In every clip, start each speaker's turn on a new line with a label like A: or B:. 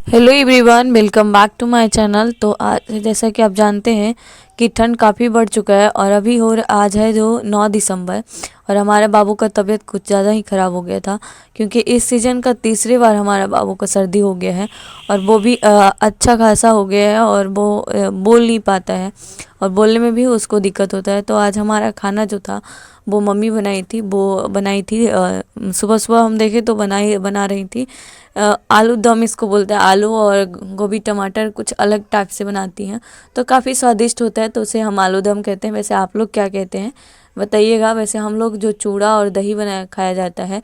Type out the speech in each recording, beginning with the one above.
A: Hello everyone, welcome back to my channel. तो आज जैसा कि आप जानते हैं कि ठंड काफ़ी बढ़ चुका है और अभी आज है जो 9 दिसंबर और हमारे बाबू का तबीयत कुछ ज़्यादा ही ख़राब हो गया था क्योंकि इस सीज़न का तीसरी बार हमारे बाबू को सर्दी हो गया है और वो भी अच्छा खासा हो गया है और वो बोल नहीं पाता है और बोलने में भी उसको दिक्कत होता है। तो आज हमारा खाना जो था वो मम्मी बनाई थी सुबह सुबह हम देखे तो बना रही थी आलू दम इसको बोलते हैं। आलू और गोभी टमाटर कुछ अलग टाइप से बनाती हैं तो काफ़ी स्वादिष्ट होता है, तो उसे हम आलू दम कहते हैं। वैसे आप लोग क्या कहते हैं बताइएगा। वैसे हम लोग जो चूड़ा और दही बनाया खाया जाता है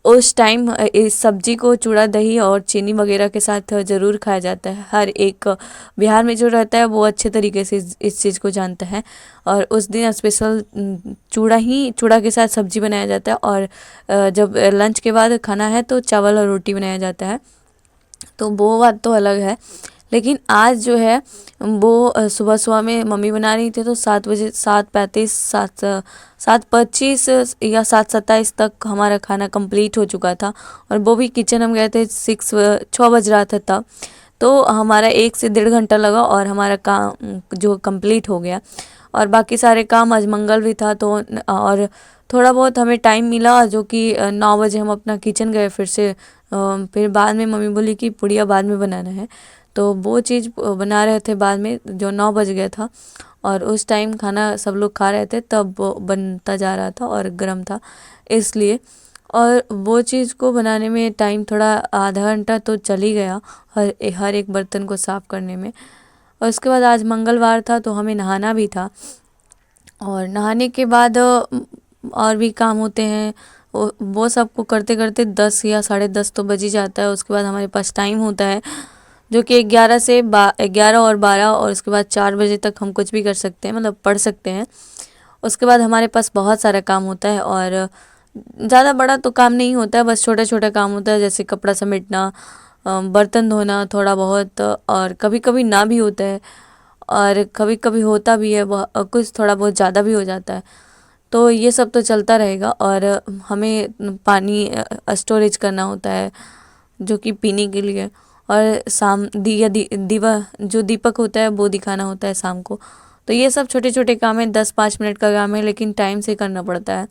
A: उस टाइम इस सब्जी को चूड़ा दही और चीनी वगैरह के साथ ज़रूर खाया जाता है। हर एक बिहार में जो रहता है वो अच्छे तरीके से इस चीज़ को जानता है और उस दिन स्पेशल चूड़ा के साथ सब्जी बनाया जाता है और जब लंच के बाद खाना है तो चावल और रोटी बनाया जाता है। तो वो बात तो अलग है, लेकिन आज जो है वो सुबह सुबह में मम्मी बना रही थी तो 7 बजे 7:35 7:25 या 7:27 तक हमारा खाना कंप्लीट हो चुका था और वो भी किचन हम गए थे 6 बज रहा था तब। तो हमारा 1 से 1.5 घंटा लगा और हमारा काम जो कंप्लीट हो गया और बाकी सारे काम, आज मंगल भी था तो और थोड़ा बहुत हमें टाइम मिला जो कि 9 बजे हम अपना किचन गए फिर से। फिर बाद में मम्मी बोली कि पुड़िया बाद में बनाना है तो वो चीज़ बना रहे थे बाद में जो 9 बज गया था और उस टाइम खाना सब लोग खा रहे थे तब वो बनता जा रहा था और गर्म था इसलिए। और वो चीज़ को बनाने में टाइम थोड़ा आधा घंटा तो चल ही गया हर एक बर्तन को साफ़ करने में। और उसके बाद आज मंगलवार था तो हमें नहाना भी था और नहाने के बाद और भी काम होते हैं वो सबको करते करते 10 या 10:30 तो बज ही जाता है। उसके बाद हमारे पास टाइम होता है जो कि 11 और 12 और उसके बाद 4 बजे तक हम कुछ भी कर सकते हैं, मतलब पढ़ सकते हैं। उसके बाद हमारे पास बहुत सारा काम होता है और ज़्यादा बड़ा तो काम नहीं होता है, बस छोटा छोटा काम होता है जैसे कपड़ा समेटना, बर्तन धोना थोड़ा बहुत, और कभी कभी ना भी होता है और कभी कभी होता भी है कुछ थोड़ा बहुत ज़्यादा भी हो जाता है। तो ये सब तो चलता रहेगा और हमें पानी स्टोरेज करना होता है जो कि पीने के लिए, और शाम दीवा जो दीपक होता है वो दिखाना होता है शाम को। तो ये सब छोटे छोटे काम है, 10-5 मिनट का काम है लेकिन टाइम से करना पड़ता है।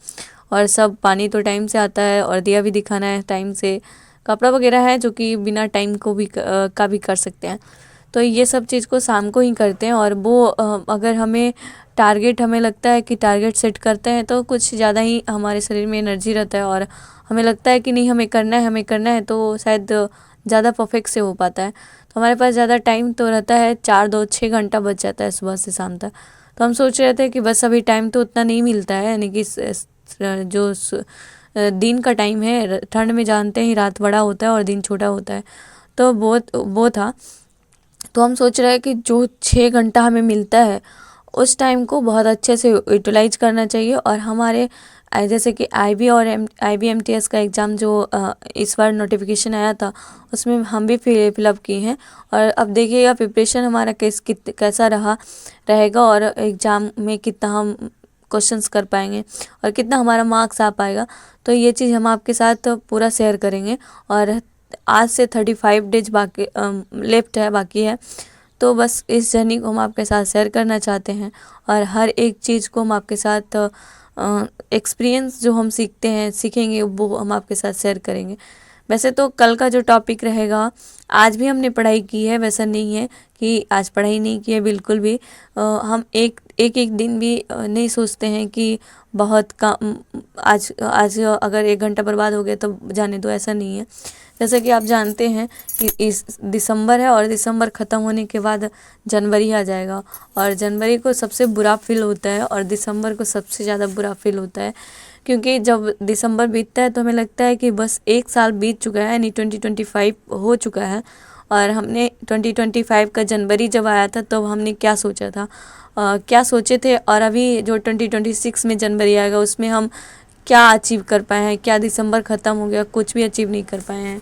A: और सब पानी तो टाइम से आता है और दिया भी दिखाना है टाइम से। कपड़ा वगैरह है जो कि बिना टाइम को भी का भी कर सकते हैं। तो ये सब चीज़ को शाम को ही करते हैं और वो अगर हमें लगता है कि टारगेट सेट करते हैं तो कुछ ज़्यादा ही हमारे शरीर में एनर्जी रहता है और हमें लगता है कि नहीं हमें करना है तो शायद ज़्यादा परफेक्ट से हो पाता है। तो हमारे पास ज़्यादा टाइम तो रहता है, 4-2-6 घंटा बच जाता है सुबह से शाम तक। तो हम सोच रहे थे कि बस अभी टाइम तो उतना नहीं मिलता है, यानी कि दिन का टाइम है, ठंड में जानते हैं रात बड़ा होता है और दिन छोटा होता है, तो वो था। तो हम सोच रहे हैं कि जो 6 घंटा हमें मिलता है उस टाइम को बहुत अच्छे से यूटिलाइज करना चाहिए। और हमारे जैसे कि IB MTS का एग्ज़ाम जो इस बार नोटिफिकेशन आया था उसमें हम भी फिलअप किए हैं और अब देखिएगा प्रिपरेशन हमारा कैसा रहेगा और एग्ज़ाम में कितना हम क्वेश्चंस कर पाएंगे और कितना हमारा मार्क्स आ पाएगा। तो ये चीज़ हम आपके साथ पूरा शेयर करेंगे। और आज से 35 डेज बाकी लेफ्ट है, बाकी है। तो बस इस जर्नी को हम आपके साथ शेयर करना चाहते हैं और हर एक चीज़ को हम आपके साथ एक्सपीरियंस जो हम सीखेंगे वो हम आपके साथ शेयर करेंगे। वैसे तो कल का जो टॉपिक रहेगा, आज भी हमने पढ़ाई की है, वैसा नहीं है कि आज पढ़ाई नहीं की है, बिल्कुल भी। हम एक दिन भी नहीं सोचते हैं कि बहुत काम आज आज अगर 1 घंटा बर्बाद हो गया तो जाने दो, ऐसा नहीं है। जैसे कि आप जानते हैं कि इस दिसंबर है और दिसंबर ख़त्म होने के बाद जनवरी आ जाएगा और जनवरी को सबसे बुरा फील होता है और दिसंबर को सबसे ज़्यादा बुरा फील होता है, क्योंकि जब दिसंबर बीतता है तो हमें लगता है कि बस 1 साल बीत चुका है, यानी 2025 हो चुका है। और हमने 2025 का जनवरी जब आया था तो हमने क्या सोचा था, क्या सोचे थे, और अभी जो 2026 में जनवरी आएगा उसमें हम क्या अचीव कर पाए हैं, क्या दिसंबर ख़त्म हो गया कुछ भी अचीव नहीं कर पाए हैं।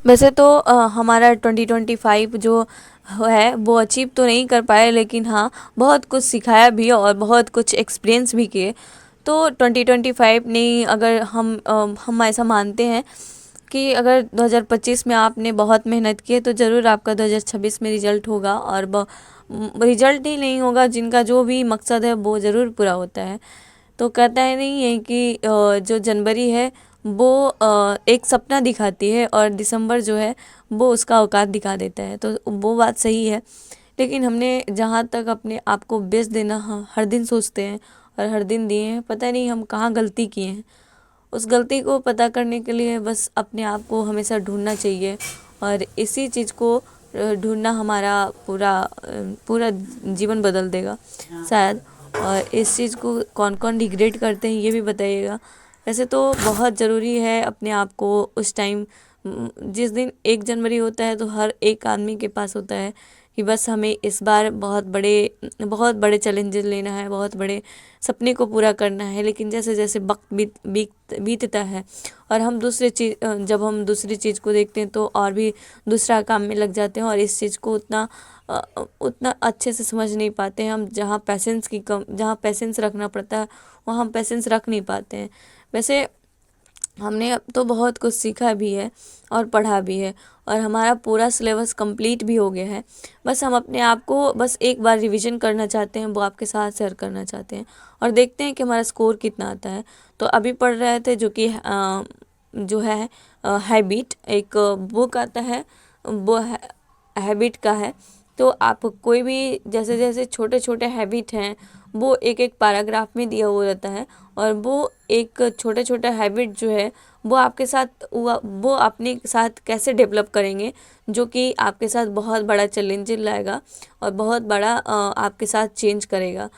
A: वैसे तो हमारा 2025 जो है वो अचीव तो नहीं कर पाए, लेकिन हाँ बहुत कुछ सिखाया भी और बहुत कुछ एक्सपीरियंस भी किए। तो 2025 नहीं, अगर हम ऐसा मानते हैं कि अगर 2025 में आपने बहुत मेहनत की है तो ज़रूर आपका 2026 में रिजल्ट होगा, और रिजल्ट ही नहीं होगा, जिनका जो भी मकसद है वो ज़रूर पूरा होता है। तो कहता है नहीं है कि जो जनवरी है वो एक सपना दिखाती है, और दिसंबर जो है वो उसका औकात दिखा देता है। तो वो बात सही है, लेकिन हमने जहाँ तक अपने आप को बेस्ट देना हर दिन सोचते हैं और हर दिन दिए हैं, पता नहीं हम कहाँ गलती किए हैं। उस गलती को पता करने के लिए बस अपने आप को हमेशा ढूंढना चाहिए, और इसी चीज़ को ढूंढना हमारा पूरा जीवन बदल देगा शायद। और इस चीज़ को कौन कौन रिग्रेट करते हैं ये भी बताइएगा। वैसे तो बहुत ज़रूरी है अपने आप को उस टाइम, जिस दिन 1 जनवरी होता है तो हर एक आदमी के पास होता है कि बस हमें इस बार बहुत बड़े चैलेंजेस लेना है, बहुत बड़े सपने को पूरा करना है। लेकिन जैसे जैसे वक्त बीतता है और जब हम दूसरी चीज़ को देखते हैं तो और भी दूसरा काम में लग जाते हैं, और इस चीज़ को उतना अच्छे से समझ नहीं पाते हैं हम। जहाँ पैसेंस रखना पड़ता है वहाँ हम पैसेंस रख नहीं पाते हैं। वैसे हमने अब तो बहुत कुछ सीखा भी है और पढ़ा भी है, और हमारा पूरा सिलेबस कंप्लीट भी हो गया है। बस हम अपने आप को बस एक बार रिवीजन करना चाहते हैं, वो आपके साथ शेयर करना चाहते हैं, और देखते हैं कि हमारा स्कोर कितना आता है। तो अभी पढ़ रहे थे जो कि जो है हैबिट, एक बुक आता है, वो हैबिट का है। तो आप कोई भी जैसे जैसे छोटे छोटे हैबिट हैं वो एक एक पैराग्राफ में दिया हुआ रहता है, और वो एक छोटे छोटे हैबिट जो है वो अपने साथ कैसे डेवलप करेंगे, जो कि आपके साथ बहुत बड़ा चैलेंज लाएगा और बहुत बड़ा आपके साथ चेंज करेगा।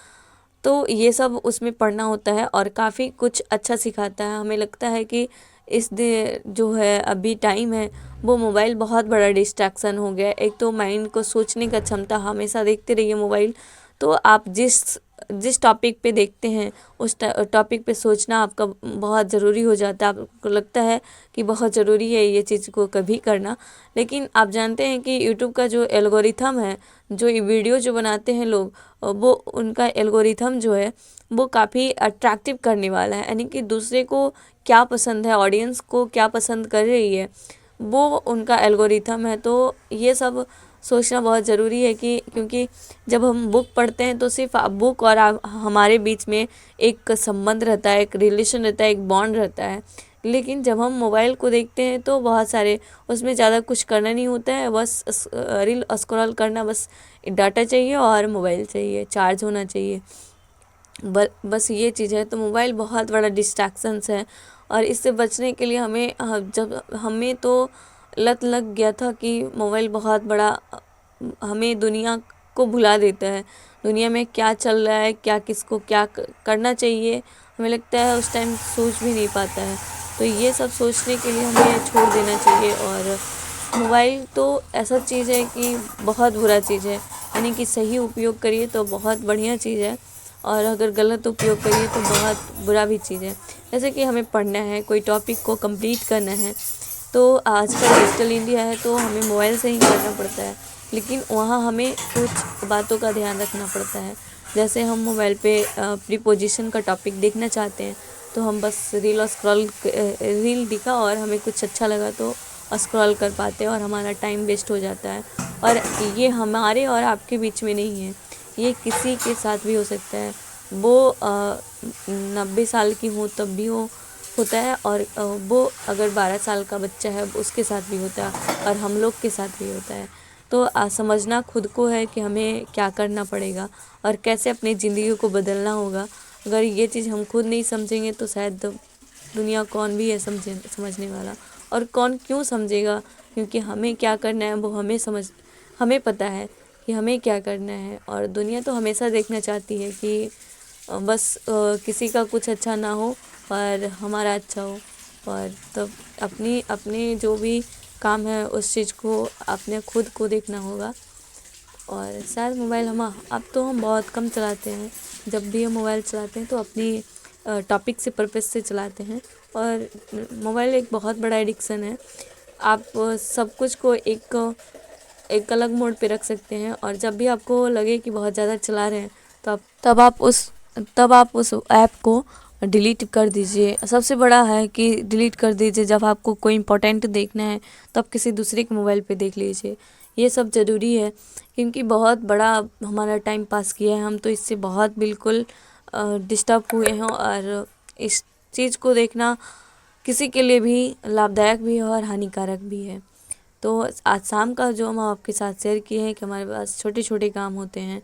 A: तो ये सब उसमें पढ़ना होता है और काफ़ी कुछ अच्छा सिखाता है। हमें लगता है कि जो है अभी टाइम है वो मोबाइल बहुत बड़ा डिस्ट्रैक्शन हो गया है। एक तो माइंड को सोचने का क्षमता, हमेशा देखते रहिए मोबाइल, तो आप जिस टॉपिक पे देखते हैं उस टॉपिक पे सोचना आपका बहुत ज़रूरी हो जाता है। आपको लगता है कि बहुत ज़रूरी है ये चीज़ को कभी करना, लेकिन आप जानते हैं कि यूट्यूब का जो एल्गोरिथम है, जो ये वीडियो जो बनाते हैं लोग, वो उनका एल्गोरिथम जो है वो काफ़ी अट्रैक्टिव करने वाला है। यानी कि दूसरे को क्या पसंद है, ऑडियंस को क्या पसंद कर रही है, वो उनका एल्गोरिथम है। तो ये सब सोचना बहुत ज़रूरी है कि क्योंकि जब हम बुक पढ़ते हैं तो सिर्फ बुक और हमारे बीच में एक संबंध रहता है, एक रिलेशन रहता है, एक बॉन्ड रहता है। लेकिन जब हम मोबाइल को देखते हैं तो बहुत सारे उसमें ज़्यादा कुछ करना नहीं होता है, बस रील स्क्रॉल करना, बस डाटा चाहिए और मोबाइल चाहिए, चार्ज होना चाहिए, बस ये चीज़ है। तो मोबाइल बहुत बड़ा डिस्ट्रैक्शंस है, और इससे बचने के लिए जब हमें तो लत लग गया था कि मोबाइल बहुत बड़ा हमें दुनिया को भुला देता है। दुनिया में क्या चल रहा है, क्या किसको क्या करना चाहिए, हमें लगता है उस टाइम सोच भी नहीं पाता है। तो ये सब सोचने के लिए हमें छोड़ देना चाहिए। और मोबाइल तो ऐसा चीज़ है कि बहुत बुरा चीज़ है, यानी कि सही उपयोग करिए तो बहुत बढ़िया चीज़ है, और अगर गलत उपयोग करिए तो बहुत बुरा भी चीज़ है। जैसे कि हमें पढ़ना है, कोई टॉपिक को कंप्लीट करना है, तो आजकल डिजिटल इंडिया है तो हमें मोबाइल से ही करना पड़ता है, लेकिन वहाँ हमें कुछ बातों का ध्यान रखना पड़ता है। जैसे हम मोबाइल पे प्रीपोजिशन का टॉपिक देखना चाहते हैं तो हम बस रील दिखा और हमें कुछ अच्छा लगा तो स्क्रॉल कर पाते हैं, और हमारा टाइम वेस्ट हो जाता है। और ये हमारे और आपके बीच में नहीं है, ये किसी के साथ भी हो सकता है। वो 90 साल की हो तब भी होता है, और वो अगर 12 साल का बच्चा है उसके साथ भी होता है, और हम लोग के साथ भी होता है। तो समझना खुद को है कि हमें क्या करना पड़ेगा और कैसे अपनी ज़िंदगी को बदलना होगा। अगर ये चीज़ हम खुद नहीं समझेंगे तो शायद दुनिया कौन भी है समझने वाला, और कौन क्यों समझेगा, क्योंकि हमें क्या करना है वो हमें पता है कि हमें क्या करना है। और दुनिया तो हमेशा देखना चाहती है कि बस किसी का कुछ अच्छा ना हो और हमारा अच्छा हो। और तब अपने जो भी काम है उस चीज़ को अपने खुद को देखना होगा। और शायद मोबाइल अब तो हम बहुत कम चलाते हैं, जब भी हम मोबाइल चलाते हैं तो अपनी टॉपिक से पर्पस से चलाते हैं। और मोबाइल एक बहुत बड़ा एडिक्शन है। आप सब कुछ को एक अलग मोड पे रख सकते हैं, और जब भी आपको लगे कि बहुत ज़्यादा चला रहे हैं तो तब आप उस ऐप को डिलीट कर दीजिए। सबसे बड़ा है कि डिलीट कर दीजिए, जब आपको कोई इम्पोर्टेंट देखना है तब किसी दूसरे के मोबाइल पे देख लीजिए। ये सब ज़रूरी है, क्योंकि बहुत बड़ा हमारा टाइम पास किया है, हम तो इससे बहुत बिल्कुल डिस्टर्ब हुए हैं। और इस चीज़ को देखना किसी के लिए भी लाभदायक भी है और हानिकारक भी है। तो आज शाम का जो हम आपके साथ शेयर किए हैं कि हमारे पास छोटे छोटे काम होते हैं,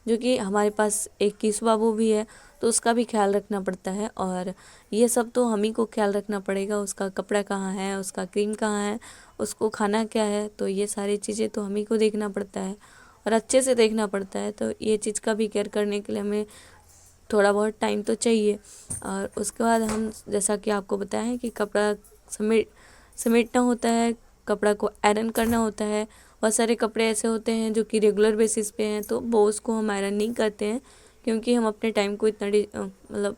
A: जो कि हमारे पास एक कीसू बाबू भी है, तो उसका भी ख्याल रखना पड़ता है। और ये सब तो हम ही को ख्याल रखना पड़ेगा, उसका कपड़ा कहाँ है, उसका क्रीम कहाँ है, उसको खाना क्या है, तो ये सारी चीज़ें तो हम ही को देखना पड़ता है और अच्छे से देखना पड़ता है। तो ये चीज़ का भी केयर करने के लिए हमें थोड़ा बहुत टाइम तो चाहिए। और उसके बाद हम, जैसा कि आपको बताया है कि कपड़ा समेटना होता है, कपड़ा को आयरन करना होता है। बहुत सारे कपड़े ऐसे होते हैं जो कि रेगुलर बेसिस पे हैं, तो वो उसको हम आयरन नहीं करते हैं, क्योंकि हम अपने टाइम को मतलब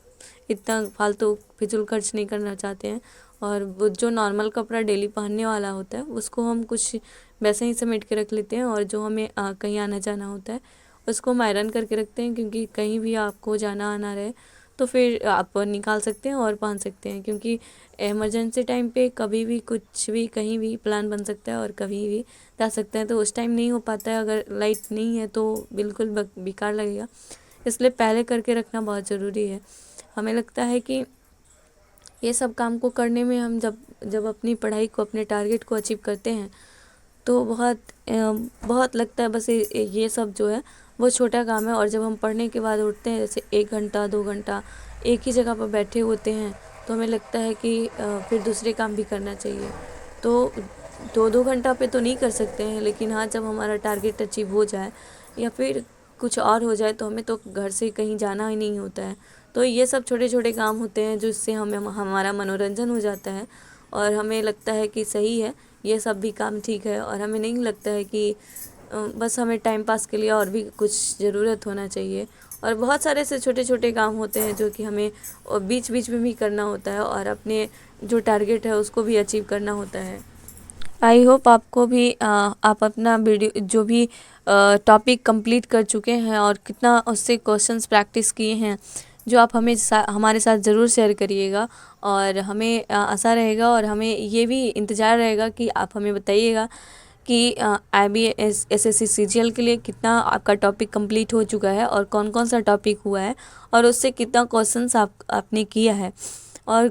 A: इतना फालतू फिजूल खर्च नहीं करना चाहते हैं। और वो जो नॉर्मल कपड़ा डेली पहनने वाला होता है उसको हम कुछ वैसे ही समेट के रख लेते हैं। और जो हमें कहीं आना जाना होता है उसको हम आयरन करके रखते हैं, क्योंकि कहीं भी आपको जाना आना रहे तो फिर आप निकाल सकते हैं और पहन सकते हैं। क्योंकि इमरजेंसी टाइम पे कभी भी कुछ भी कहीं भी प्लान बन सकता है और कभी भी जा सकते हैं, तो उस टाइम नहीं हो पाता है। अगर लाइट नहीं है तो बिल्कुल बेकार लगेगा, इसलिए पहले करके रखना बहुत ज़रूरी है। हमें लगता है कि ये सब काम को करने में हम जब जब अपनी पढ़ाई को, अपने टारगेट को अचीव करते हैं तो बहुत लगता है बस ये सब जो है वो छोटा काम है। और जब हम पढ़ने के बाद उठते हैं, जैसे 1 घंटा 2 घंटा एक ही जगह पर बैठे होते हैं, तो हमें लगता है कि फिर दूसरे काम भी करना चाहिए। तो 2-2 घंटा पे तो नहीं कर सकते हैं, लेकिन हाँ, जब हमारा टारगेट अचीव हो जाए या फिर कुछ और हो जाए तो हमें तो घर से कहीं जाना ही नहीं होता है। तो ये सब छोटे छोटे काम होते हैं जिससे हमें हमारा मनोरंजन हो जाता है और हमें लगता है कि सही है, ये सब भी काम ठीक है। और हमें नहीं लगता है कि बस हमें टाइम पास के लिए और भी कुछ ज़रूरत होना चाहिए। और बहुत सारे ऐसे छोटे छोटे काम होते हैं जो कि हमें बीच बीच में भी करना होता है और अपने जो टारगेट है उसको भी अचीव करना होता है। आई होप आपको भी आप अपना वीडियो जो भी टॉपिक कंप्लीट कर चुके हैं और कितना उससे क्वेश्चंस प्रैक्टिस किए हैं, जो आप हमें हमारे साथ ज़रूर शेयर करिएगा। और हमें आशा रहेगा और हमें ये भी इंतज़ार रहेगा कि आप हमें बताइएगा कि IBS SSC CGL के लिए कितना आपका टॉपिक कंप्लीट हो चुका है और कौन कौन सा टॉपिक हुआ है और उससे कितना क्वेश्चंस आपने किया है, और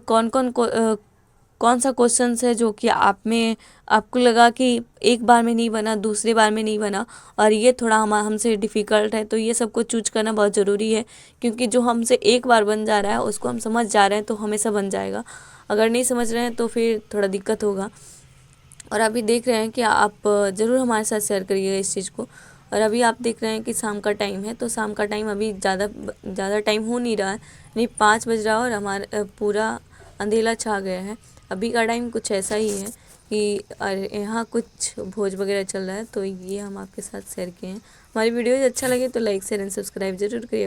A: कौन सा क्वेश्चंस है जो कि आपको लगा कि एक बार में नहीं बना, दूसरे बार में नहीं बना और ये थोड़ा हमसे डिफ़िकल्ट है। तो ये सब को चूज करना बहुत ज़रूरी है, क्योंकि जो हमसे एक बार बन जा रहा है उसको हम समझ जा रहे हैं तो हमेशा बन जाएगा। अगर नहीं समझ रहे हैं तो फिर थोड़ा दिक्कत होगा। और अभी देख रहे हैं कि आप ज़रूर हमारे साथ शेयर करिएगा इस चीज़ को। और अभी आप देख रहे हैं कि शाम का टाइम है, तो शाम का टाइम अभी ज़्यादा टाइम हो नहीं रहा है, नहीं 5 बज रहा है और हमारा पूरा अंधेला छा गया है। अभी का टाइम कुछ ऐसा ही है कि यहाँ कुछ भोज वगैरह चल रहा है, तो ये हम आपके साथ शेयर किए हैं। हमारी वीडियोज़ अच्छा लगे तो लाइक शेयर एंड सब्सक्राइब जरूर करिए।